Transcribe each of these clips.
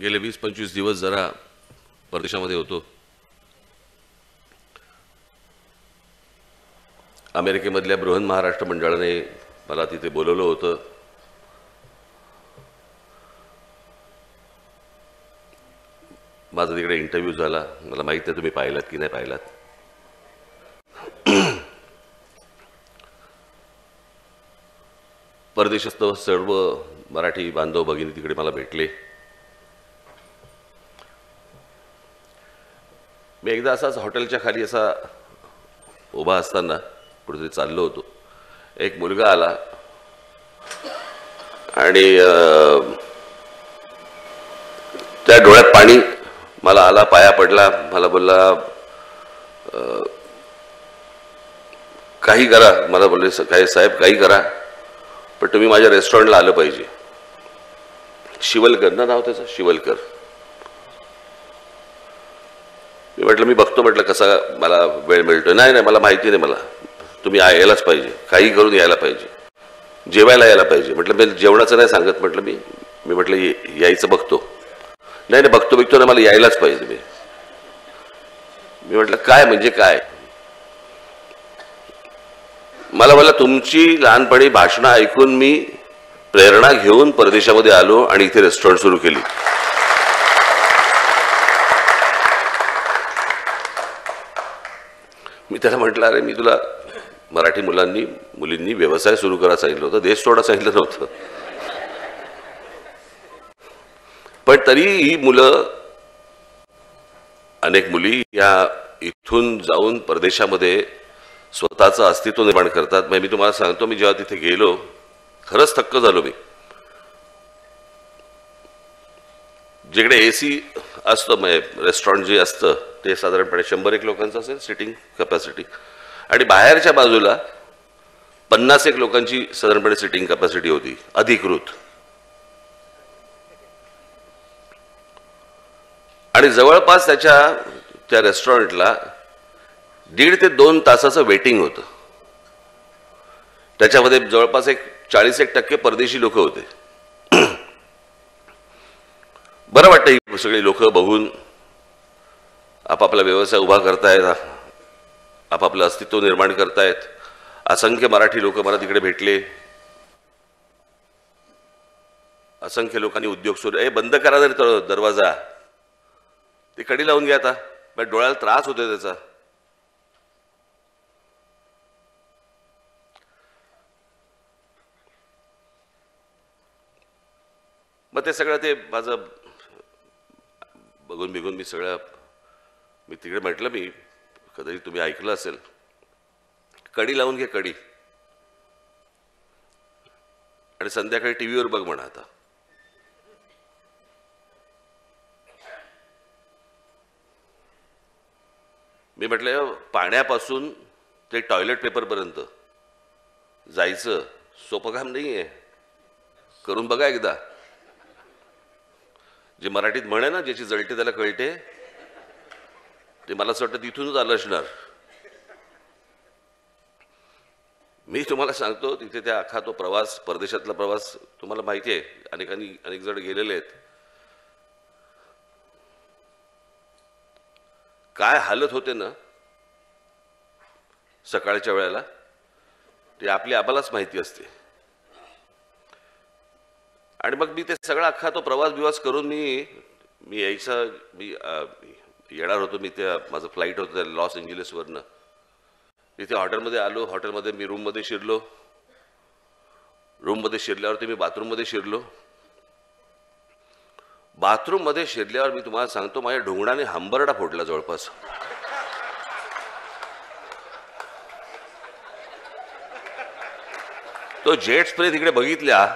गेले 20-25 दिवस जरा परदेशामध्ये होतो. अमेरिकेमधल्या बृहन महाराष्ट्र मंडळाने मला तिथे बोलवलं होतं. माझा तिकडे इंटरव्ह्यू झाला. मला माहित नाही तुम्ही पाहिलात की नाही पाहिलात. परदेशस्थ सर्व मराठी बांधव भगिनी तिकडे मला भेटले. मी एकदा असाच हॉटेलच्या खाली असा उभा असताना कुठेतरी चाललो होतो. एक मुलगा आला आणि त्या डोळ्यात पाणी मला आला, पाया पडला. मला बोलला काही करा. मला बोलले काय साहेब काही करा, पण तुम्ही माझ्या रेस्टॉरंटला आलं पाहिजे. शिवलकर ना नाव त्याचं, शिवलकर. मी म्हटलं मी बघतो, म्हटलं कसा मला वेळ मिळतोय. नाही नाही मला माहिती नाही, मला तुम्ही यायलाच पाहिजे, काही करून यायला पाहिजे, जेवायला यायला पाहिजे. म्हटलं मी जेवणाचं नाही सांगत, म्हटलं मी म्हटलं यायचं बघतो. नाही नाही बघतो ना, मला यायलाच पाहिजे. मी म्हटलं काय म्हणजे काय. मला बोलला तुमची लहानपणी भाषणं ऐकून मी प्रेरणा घेऊन परदेशामध्ये आलो आणि इथे रेस्टॉरंट सुरू केली. मी त्याला म्हटलं अरे मी तुला मराठी मुलींनी व्यवसाय सुरू करायला सांगितलं होतं, देश सोडा सांगितलं नव्हतं. पण तरी ही मुलं, अनेक मुली या इथून जाऊन परदेशामध्ये स्वतःचं अस्तित्व निर्माण करतात. मी तुम्हाला सांगतो, मी जेव्हा तिथे गेलो खरंच थक्क झालो. मी जिकडे AC असतं, रेस्टॉरंट जे असतं ते साधारणपणे 100 लोकांचं असेल सिटिंग कॅपॅसिटी, आणि बाहेरच्या बाजूला 50 लोकांची साधारणपणे सिटिंग कॅपॅसिटी होती अधिकृत. आणि जवळपास त्या रेस्टॉरंटला 1.5 ते 2 तासाचं वेटिंग होतं. त्याच्यामध्ये जवळपास 40% परदेशी लोक होते. बरं वाटतं ही सगळी लोक बघून. आपापला व्यवसाय उभा करतायत, आपापलं अस्तित्व निर्माण करतायत. असंख्य मराठी लोक मला तिकडे भेटले. असंख्य लोकांनी उद्योग सुरू. बंद करा जर दरवाजा, ते कडी लावून घ्या आता, डोळ्याला त्रास होतोय त्याचा. मग ते सगळं ते माझं बघून मी तिकडे म्हटलं, मी कदाचित तुम्ही ऐकलं असेल, कडी लावून घे कडी, आणि संध्याकाळी टीव्हीवर बघ म्हणा. आता मी म्हटलं पाण्यापासून ते टॉयलेट पेपरपर्यंत जायचं सोपं काम नाही आहे. करून बघा एकदा. जे मराठीत म्हणे ना, ज्याची जळते त्याला कळते, ते मला असं वाटतं तिथूनच आलं असणार. मी तुम्हाला सांगतो, तिथे त्या अख्खा तो प्रवास, परदेशातला प्रवास तुम्हाला माहिती आहे, अनेक जण गेलेले आहेत. काय हालत होते ना सकाळच्या वेळेला, ते आम्हालाच माहिती असते. आणि मग मी ते सगळा अख्खा तो प्रवास करून मी येणार होतो. माझं फ्लाईट होतं लॉस एंजेलिसवरनं. तिथे हॉटेलमध्ये आलो. हॉटेलमध्ये मी रूममध्ये शिरलो. रूममध्ये शिरल्यावरती मी बाथरूममध्ये शिरलो. बाथरूममध्ये शिरल्यावर मी तुम्हाला सांगतो, माझ्या ढोंगणाने हंबरडा फोडला जवळपास. तो जेट स्प्रे तिकडे बघितल्या,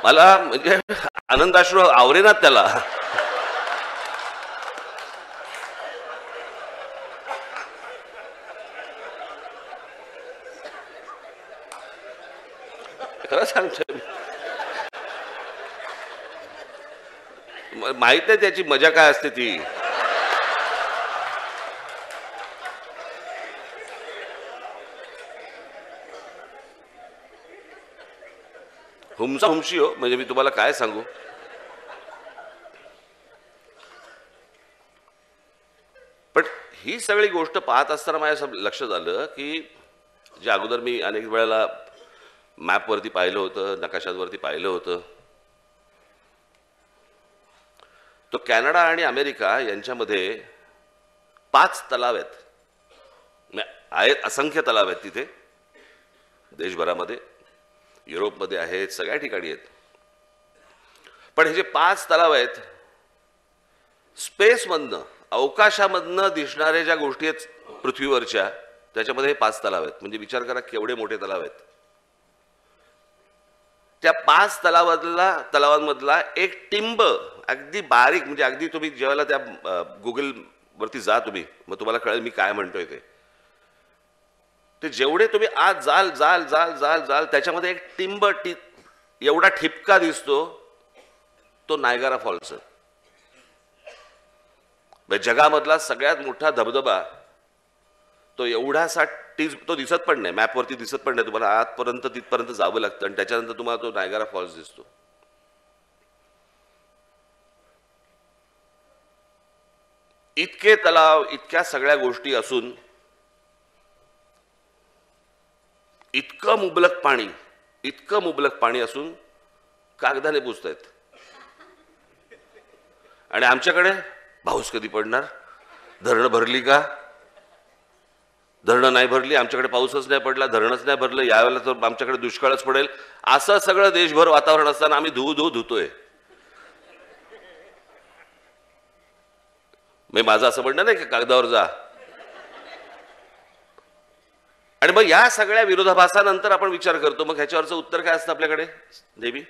मला म्हणजे आनंदाश्रू आवरेनात त्याला. खरं सांगतो, माहित नाही त्याची मजा काय असते ती. हुमसा हुमशी हो, म्हणजे मी तुम्हाला काय सांगू. ही सगळी गोष्ट पाहत असताना माझ्या लक्षात आलं की जे अगोदर मी अनेक वेळेला मॅपवरती पाहिलं होतं, नकाशावरती पाहिलं होतं, तो कॅनडा आणि अमेरिका यांच्यामध्ये 5 तलाव आहेत, असंख्य तलाव आहेत तिथे देशभरामध्ये, युरोपमध्ये आहेत, सगळ्या ठिकाणी आहेत. पण हे जे 5 तलाव आहेत, स्पेसमधनं, अवकाशामधनं दिसणाऱ्या ज्या गोष्टी आहेत पृथ्वीवरच्या, त्याच्यामध्ये हे 5 तलाव आहेत. म्हणजे विचार करा केवढे मोठे तलाव आहेत. त्या 5 तलावांमधला एक टिंब अगदी बारीक, म्हणजे अगदी तुम्ही जेव्हा त्या गुगल वरती जा तुम्ही, मग तुम्हाला कळेल मी काय म्हणतोय ते जेवढे तुम्ही आज जाल जाल जाल जाल जाल त्याच्यामध्ये एक टिंब एवढा ठिपका दिसतो, तो नायगारा फॉल्स आहे. जगामधला सगळ्यात मोठा धबधबा तो एवढासा तो दिसत पण नाही, मॅपवरती दिसत पण नाही तुम्हाला, आतपर्यंत तिथपर्यंत जावं लागतं आणि त्याच्यानंतर तुम्हाला तो नायगारा फॉल्स दिसतो. इतके तलाव, इतक्या सगळ्या गोष्टी असून इतकं मुबलक पाणी असून कागदाने पुसतायत. आणि आमच्याकडे पाऊस कधी पडणार, धरणं भरली का, धरणं नाही भरली, आमच्याकडे पाऊसच नाही पडला, धरणच नाही भरलं, यावेळेला तर आमच्याकडे दुष्काळच पडेल, असं सगळं देशभर वातावरण असताना आम्ही धुतोय. माझं असं म्हणणं नाही की कागदावर जा. आणि मग या सगळ्या विरोधाभासानंतर आपण विचार करतो, मग ह्याच्यावरचं उत्तर काय असतं आपल्याकडे नेहमी?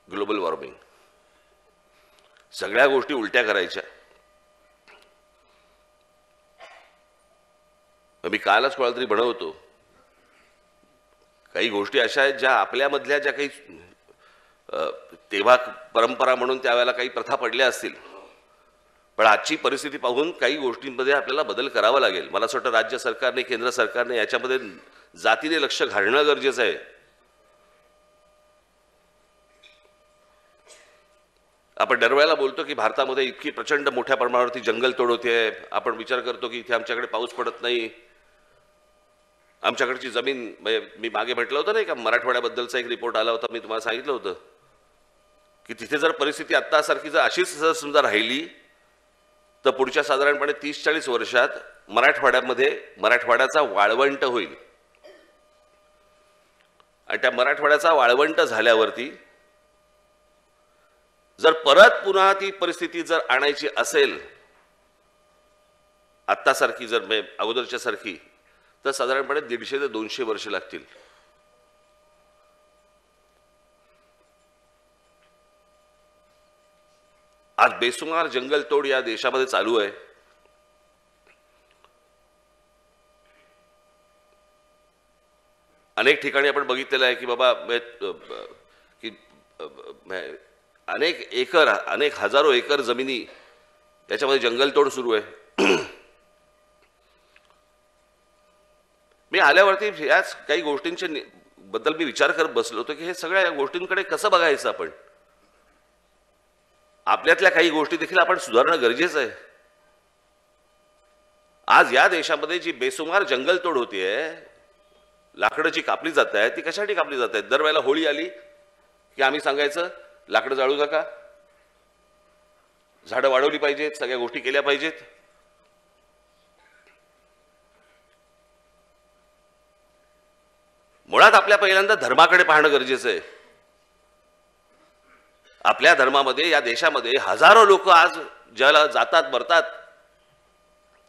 Global warming. सगळ्या गोष्टी उलट्या करायच्या. मी कालच कोणाला तरी बनवतो, काही गोष्टी अशा आहेत ज्या आपल्यामधल्या ज्या काही तेव्हा परंपरा म्हणून त्यावेळेला काही प्रथा पडल्या असतील, पण आजची परिस्थिती पाहून काही गोष्टींमध्ये आपल्याला बदल करावा लागेल. मला असं वाटतं राज्य सरकारने, केंद्र सरकारने याच्यामध्ये जातीने लक्ष घालणं गरजेचं आहे. आपण दरवेळेला बोलतो की भारतामध्ये इतकी प्रचंड मोठ्या प्रमाणावरती जंगलतोड होते, आपण विचार करतो की इथे आमच्याकडे पाऊस पडत नाही, आमच्याकडची जमीन, मी मागे म्हटलं होतं नाही का, मराठवाड्याबद्दलचा एक रिपोर्ट आला होता, मी तुम्हाला सांगितलं होतं की तिथे जर परिस्थिती आत्तासारखी जर अशीच समजा राहिली तर पुढच्या साधारणपणे 30-40 वर्षात मराठवाड्याचा वाळवंट होईल. आणि त्या मराठवाड्याचा वाळवंट झाल्यावरती जर परत पुन्हा ती परिस्थिती जर आणायची असेल आत्तासारखी, जर अगोदरच्या सारखी, तर साधारणपणे 150 ते 200 वर्ष लागतील. आज बेसुमार जंगलतोड या देशामध्ये चालू आहे. अनेक ठिकाणी आपण बघितलेलं आहे की बाबा अनेक हजारो एकर जमिनी याच्यामध्ये जंगलतोड सुरू आहे. मी आल्यावरती याच काही गोष्टींच्या बद्दल मी विचार करत बसलो होतो की हे सगळ्या गोष्टींकडे कसं बघायचं आपण. आपल्यातल्या काही गोष्टी देखील आपण सुधारणं गरजेचं आहे. आज या देशामध्ये जी बेसुमार जंगलतोड होतीये, लाकडं जी कापली जात आहे, ती कशासाठी कापली जात आहेत? दरवेळेला होळी आली की आम्ही सांगायचं लाकडं जाळू नका, झाडं वाढवली पाहिजेत, सगळ्या गोष्टी केल्या पाहिजेत. मुळात आपल्या पहिल्यांदा धर्माकडे पाहणं गरजेचं आहे. आपल्या धर्मामध्ये, या देशामध्ये हजारो लोक आज ज्याला जातात मरतात,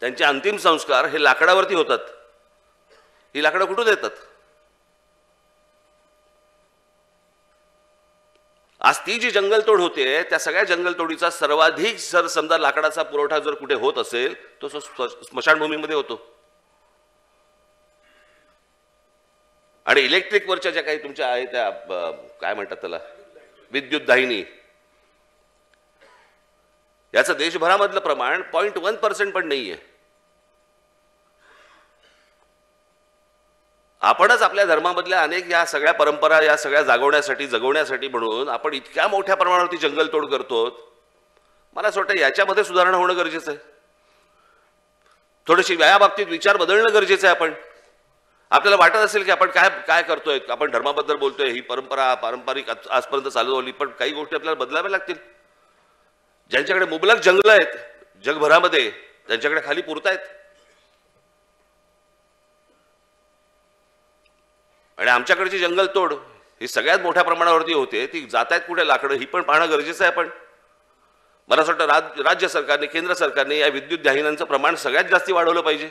त्यांचे अंतिम संस्कार हे लाकडावरती होतात. ही लाकडं कुठून येतात? आज ती जी जंगलतोड होते, त्या सगळ्या जंगलतोडीचा सर्वाधिक जर समजा लाकडाचा पुरवठा जर कुठे होत असेल तो स्मशानभूमीमध्ये होतो. आणि इलेक्ट्रिक वरच्या ज्या काही तुमच्या आहेत त्या काय म्हणतात त्याला, विद्युत दाहिनी, याचं देशभरामधलं प्रमाण 0.1% पण नाहीये. आपणच आपल्या धर्मामधल्या अनेक या सगळ्या परंपरा या सगळ्या जगवण्यासाठी म्हणून आपण इतक्या मोठ्या प्रमाणावरती जंगलतोड करतो. मला असं वाटतं याच्यामध्ये सुधारणा होणं गरजेचं आहे. थोडीशी या बाबतीत विचार बदलणं गरजेचं आहे. आपण आपल्याला वाटत असेल की आपण काय काय करतोय, आपण धर्माबद्दल बोलतोय, ही परंपरा पारंपरिक आजपर्यंत चालू होती, पण काही गोष्टी आपल्याला बदलाव्या लागतील. ज्यांच्याकडे मुबलक जंगल आहेत जगभरामध्ये, त्यांच्याकडे खाली पुरतायत, आणि आमच्याकडची जंगलतोड ही सगळ्यात मोठ्या प्रमाणावरती होते. ती जात आहेत कुठे लाकडं, ही पण पाहणं गरजेचं आहे. पण मला असं वाटतं राज्य सरकारने, केंद्र सरकारने या विद्युत दाहिन्यांचं प्रमाण सगळ्यात जास्ती वाढवलं पाहिजे.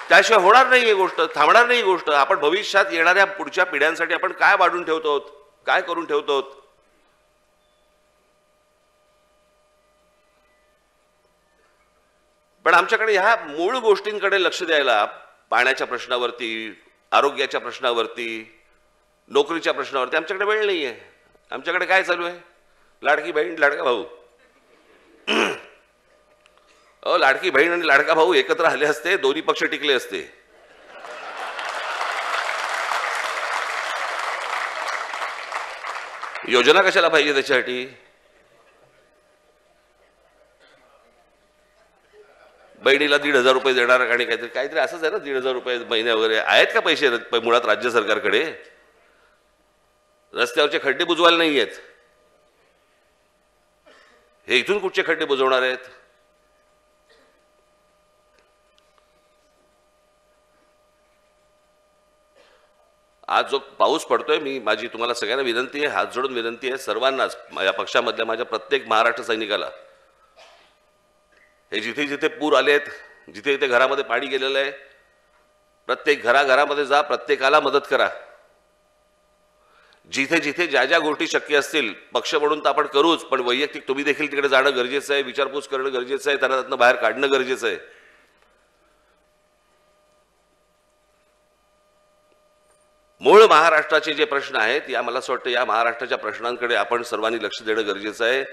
त्याशिवाय होणार नाही ही गोष्ट, थांबणार नाही ही गोष्ट. आपण भविष्यात येणाऱ्या पुढच्या पिढ्यांसाठी आपण काय वाढून ठेवतो, काय करून ठेवतो. पण आमच्याकडे ह्या मूळ गोष्टींकडे लक्ष द्यायला, पाण्याच्या प्रश्नावरती, आरोग्याच्या प्रश्नावरती, नोकरीच्या प्रश्नावरती आमच्याकडे वेळ नाही आहे. आमच्याकडे काय चालू आहे, लाडकी बहीण लाडका भाऊ. लाडकी बहीण आणि लाडका भाऊ एकत्र आले असते, दोन्ही पक्ष टिकले असते. योजना कशाला पाहिजे त्याच्यासाठी? बहिणीला 1,500 रुपये देणार आणि काहीतरी काहीतरी असंच आहे ना, 1,500 रुपये महिने वगैरे आहेत का पैसे मुळात राज्य सरकारकडे? रस्त्यावरचे खड्डे बुजवायला नाही आहेत, हे इथून कुठचे खड्डे बुजवणार आहेत? आज जो पाऊस पडतोय, माझी तुम्हाला सगळ्यांना विनंती आहे, हात जोडून विनंती आहे सर्वांनाच, या पक्षामधल्या माझ्या प्रत्येक महाराष्ट्र सैनिकाला, हे जिथे जिथे पूर आलेत, जिथे जिथे घरामध्ये पाणी गेलेलं आहे, प्रत्येक घराघरामध्ये जा, प्रत्येकाला मदत करा. जिथे जिथे ज्या ज्या गोष्टी शक्य असतील, पक्ष म्हणून तर आपण करूच, पण वैयक्तिक तुम्ही देखील तिकडे जाणं गरजेचं आहे, विचारपूस करणं गरजेचं आहे, त्यांना त्यातनं बाहेर काढणं गरजेचं आहे. मूळ महाराष्ट्राचे जे प्रश्न आहेत, या मला असं वाटतं या महाराष्ट्राच्या प्रश्नांकडे आपण सर्वांनी लक्ष देणं गरजेचं आहे.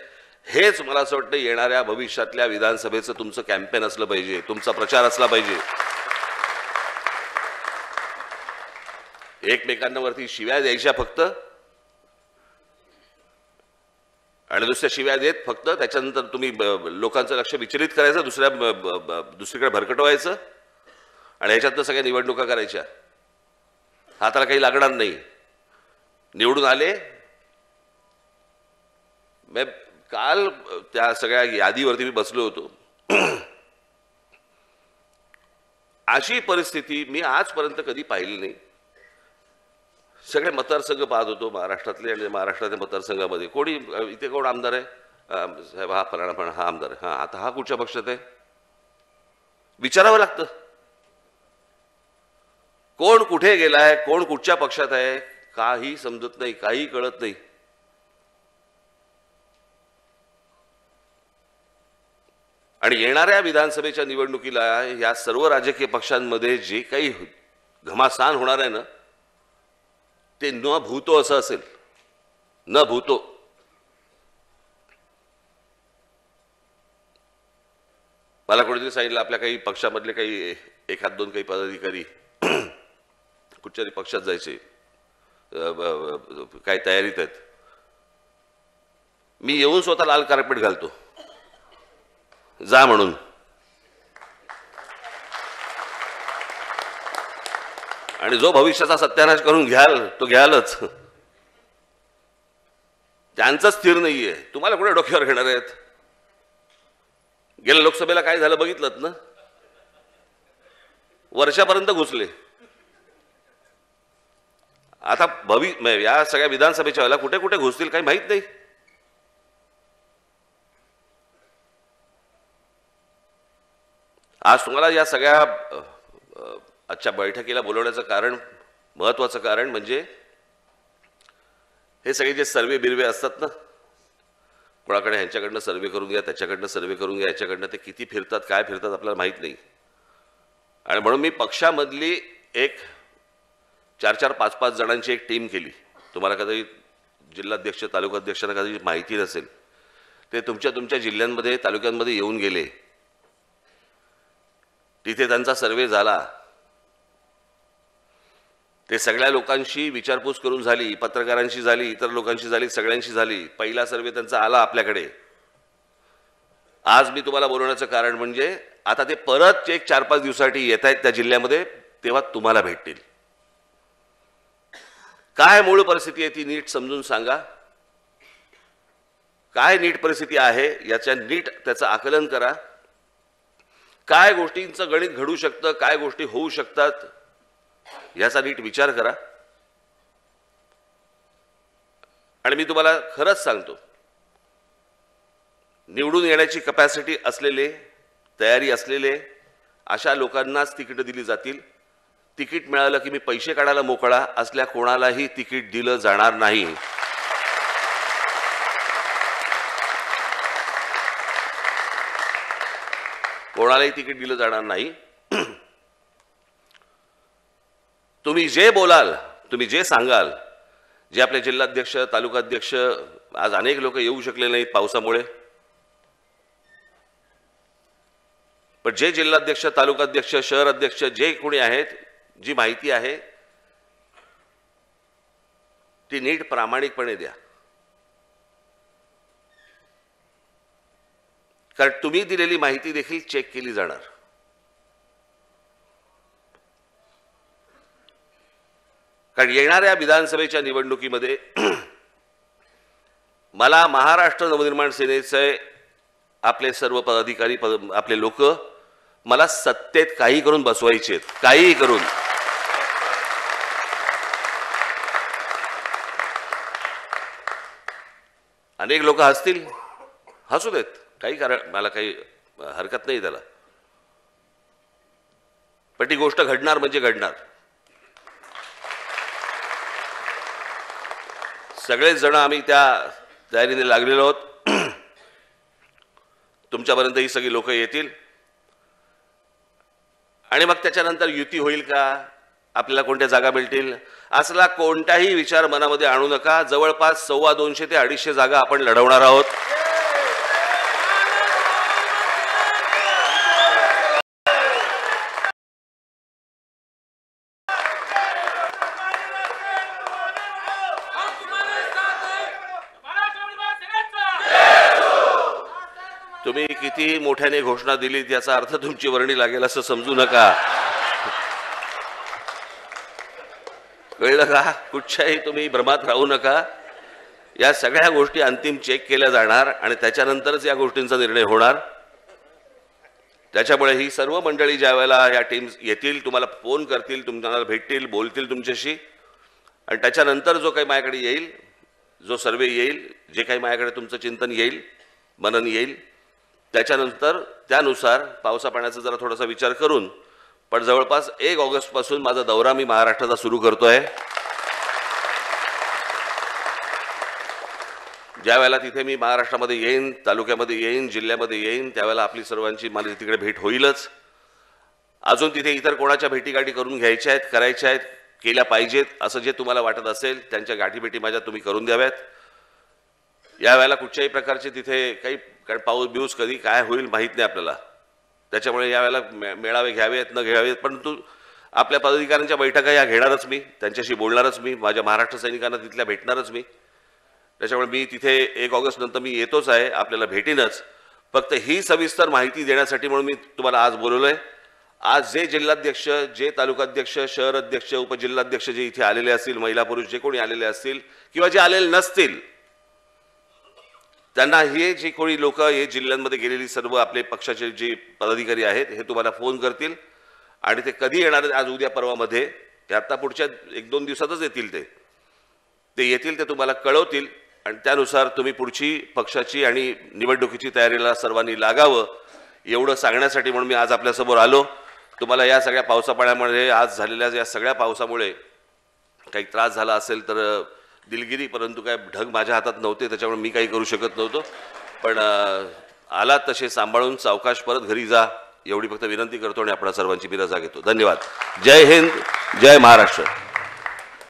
हेच मला असं वाटतं येणाऱ्या भविष्यातल्या विधानसभेचं तुमचं कॅम्पेन असलं पाहिजे, तुमचा प्रचार असला पाहिजे. एकमेकांवरती शिव्या द्यायच्या फक्त, आणि दुसऱ्या शिव्या देत फक्त त्याच्यानंतर तुम्ही लोकांचं लक्ष विचलित करायचं, दुसरीकडे भरकटवायचं, आणि ह्याच्यातनं सगळ्या निवडणुका करायच्या. हाताला काही लागणार नाही. निवडून आले, काल त्या सगळ्या यादीवरती मी बसलो होतो. अशी परिस्थिती मी आजपर्यंत कधी पाहिली नाही. सगळे मतदारसंघ पाहत होतो महाराष्ट्रातले, आणि महाराष्ट्रातल्या मतदारसंघामध्ये कोणी इथे कोण आमदार आहे, साहेब हा फलाना, पण हा आमदार आहे, हा आता हा कुठच्या पक्षात आहे, विचारावं लागतं. कोण कुठे गेलाय, कोण कुठच्या पक्षात आहे, काही समजत नाही, काही कळत नाही. आणि येणाऱ्या विधानसभेच्या निवडणुकीला या सर्व राजकीय पक्षांमध्ये जे काही घमासान होणार आहे ना, ते न भूतो असं असेल, न भूतो. मला कोणीतरी सांगितलं, आपल्या काही पक्षामधले काही एखाद दोन काही पदाधिकारी कुठच्याही पक्षात जायचे, काही तयारीत आहेत. मी येऊन स्वतः लाल कार्पेट घालतो, जा म्हणून. आणि जो भविष्याचा सत्यानाश करून घ्याल तो घ्यालच. त्यांचं स्थिर नाहीये, तुम्हाला कुठे डोक्यावर घेणार आहेत? गेल्या लोकसभेला काय झालं बघितलं ना, वर्षापर्यंत घुसले. आता या सगळ्या विधानसभेच्या वेळेला कुठे कुठे घुसतील काही माहित नाही. आज तुम्हाला या सगळ्या आजच्या बैठकीला बोलवण्याचं कारण, महत्वाचं कारण म्हणजे हे सगळे जे सर्वे बिर्वे असतात ना, कोणाकडे ह्यांच्याकडनं सर्वे करून घ्या, त्याच्याकडनं सर्वे करून घ्या, याच्याकडनं ते किती फिरतात, काय फिरतात आपल्याला माहित नाही. आणि म्हणून मी पक्षामधली एक 4-4, 5-5 जणांची एक टीम केली. तुम्हाला कधी जिल्हाध्यक्ष, तालुकाध्यक्षांना कधी माहिती नसेल, ते तुमच्या जिल्ह्यांमध्ये, तालुक्यांमध्ये येऊन गेले, तिथे त्यांचा सर्वे झाला, ते सगळ्या लोकांशी विचारपूस करून झाली, पत्रकारांशी झाली, इतर लोकांशी झाली, सगळ्यांशी झाली. पहिला सर्वे त्यांचा आला आपल्याकडे. आज मी तुम्हाला बोलवण्याचं कारण म्हणजे आता ते परत एक 4-5 दिवसासाठी येत आहेत त्या जिल्ह्यामध्ये, तेव्हा तुम्हाला भेटतील. काय मूळ परिस्थिती आहे ती नीट समजून सांगा. काय नीट परिस्थिती आहे याच्या नीट त्याचं आकलन करा. काय गोष्टींचं गणित घडू शकतं, काय गोष्टी होऊ शकतात याचा नीट विचार करा. आणि मी तुम्हाला खरंच सांगतो, निवडून येण्याची कॅपॅसिटी असलेले, तयारी असलेले अशा लोकांनाच तिकीट दिली जातील. तिकीट मिळालं की मी पैसे काढायला मोकळा असल्या कोणालाही तिकीट दिलं जाणार नाही. कोणालाही तिकीट दिलं जाणार नाही. तुम्ही जे बोलाल, तुम्ही जे सांगाल, जे आपले जिल्हाध्यक्ष, तालुकाध्यक्ष, आज अनेक लोक येऊ शकले नाहीत पावसामुळे, पण जे जिल्हाध्यक्ष, तालुकाध्यक्ष, शहर अध्यक्ष जे कोणी आहेत, जी माहिती आहे ती नीट प्रामाणिकपणे द्या. कारण तुम्ही दिलेली माहिती देखील चेक केली जाणार. कारण येणाऱ्या विधानसभेच्या निवडणुकीमध्ये मला महाराष्ट्र नवनिर्माण सेनेचे आपले सर्व पदाधिकारी, आपले लोक मला सत्तेत काही करून बसवायचे, काही करून. अनेक लोक हसतील, हसू देत, काही कारण, मला काही हरकत नाही त्याला. पण ती गोष्ट घडणार म्हणजे घडणार. सगळेच जण आम्ही त्या तयारीने लागलेलो आहोत. तुमच्यापर्यंत ही सगळी लोक येतील आणि मग त्याच्यानंतर युती होईल का, आपल्याला कोणत्या जागा मिळतील, असला कोणताही विचार मनामध्ये आणू नका. जवळपास 250 ते 250 जागा आपण लढवणार आहोत. तुम्ही किती मोठ्याने घोषणा दिली याचा अर्थ तुमची वर्णी लागेल असं समजू नका. कळलं का? कुठच्याही तुम्ही भ्रमात राहू नका. या सगळ्या गोष्टी अंतिम चेक केल्या जाणार आणि त्याच्यानंतरच या गोष्टींचा निर्णय होणार. त्याच्यामुळे ही सर्व मंडळी ज्या वेळेला या टीम्स येतील, तुम्हाला फोन करतील, तुम्हाला भेटतील, बोलतील तुमच्याशी, आणि त्याच्यानंतर जो काही माझ्याकडे येईल, जो सर्वे येईल, जे काही माझ्याकडे तुमचं चिंतन येईल, मनन येईल, त्याच्यानंतर त्यानुसार पावसा पाण्याचा जरा थोडासा विचार करून, पण जवळपास 1 ऑगस्टपासून माझा दौरा मी महाराष्ट्राचा सुरू करतोय. ज्या वेळेला तिथे मी महाराष्ट्रामध्ये येईन, तालुक्यामध्ये येईन, जिल्ह्यामध्ये येईन, त्यावेळेला आपली सर्वांची मला तिकडे भेट होईलच. अजून तिथे इतर कोणाच्या भेटीगाठी करून घ्यायच्या आहेत, करायच्या आहेत, केल्या पाहिजेत असं जे तुम्हाला वाटत असेल त्यांच्या गाठीभेटी माझ्या तुम्ही करून द्याव्यात. यावेळेला कुठच्याही प्रकारचे तिथे काही, कारण पाऊस बिऊस कधी काय होईल माहीत नाही आपल्याला, त्याच्यामुळे यावेळेला मेळावे घ्यावेत न घ्यावेत, परंतु आपल्या पदाधिकाऱ्यांच्या बैठका या घेणारच मी, त्यांच्याशी बोलणारच मी, माझ्या महाराष्ट्र सैनिकांना तिथल्या भेटणारच मी. त्याच्यामुळे मी तिथे 1 ऑगस्ट नंतर मी येतोच आहे, आपल्याला भेटीनच. फक्त ही सविस्तर माहिती देण्यासाठी म्हणून मी तुम्हाला आज बोलवलंय. आज जे जिल्हाध्यक्ष, जे तालुकाध्यक्ष, शहर अध्यक्ष, उपजिल्हाध्यक्ष जे इथे आलेले असतील, महिला पुरुष जे कोणी आलेले असतील किंवा जे आलेले नसतील, त्यांना हे जे कोणी लोक हे जिल्ह्यांमध्ये गेलेली सर्व आपले पक्षाचे जे पदाधिकारी आहेत हे तुम्हाला फोन करतील आणि ते कधी येणार आहेत, आज उद्या परवामध्ये, ते आता पुढच्या 1-2 दिवसातच येतील, ते येतील, ते तुम्हाला कळवतील आणि त्यानुसार तुम्ही पुढची पक्षाची आणि निवडणुकीची तयारीला सर्वांनी लागावं एवढं सांगण्यासाठी म्हणून मी आज आपल्यासमोर आलो. तुम्हाला या सगळ्या पावसापाण्यामुळे, आज झालेल्या या सगळ्या पावसामुळे काही त्रास झाला असेल तर दिलगिरी, परंतु काय ढग माझ्या हातात नव्हते, त्याच्यामुळे मी काही करू शकत नव्हतो. पण आलात तसे सांभाळून सावकाश परत घरी जा एवढी फक्त विनंती करतो आणि आपणा सर्वांची मी रजा घेतो. धन्यवाद. जय हिंद, जय महाराष्ट्र.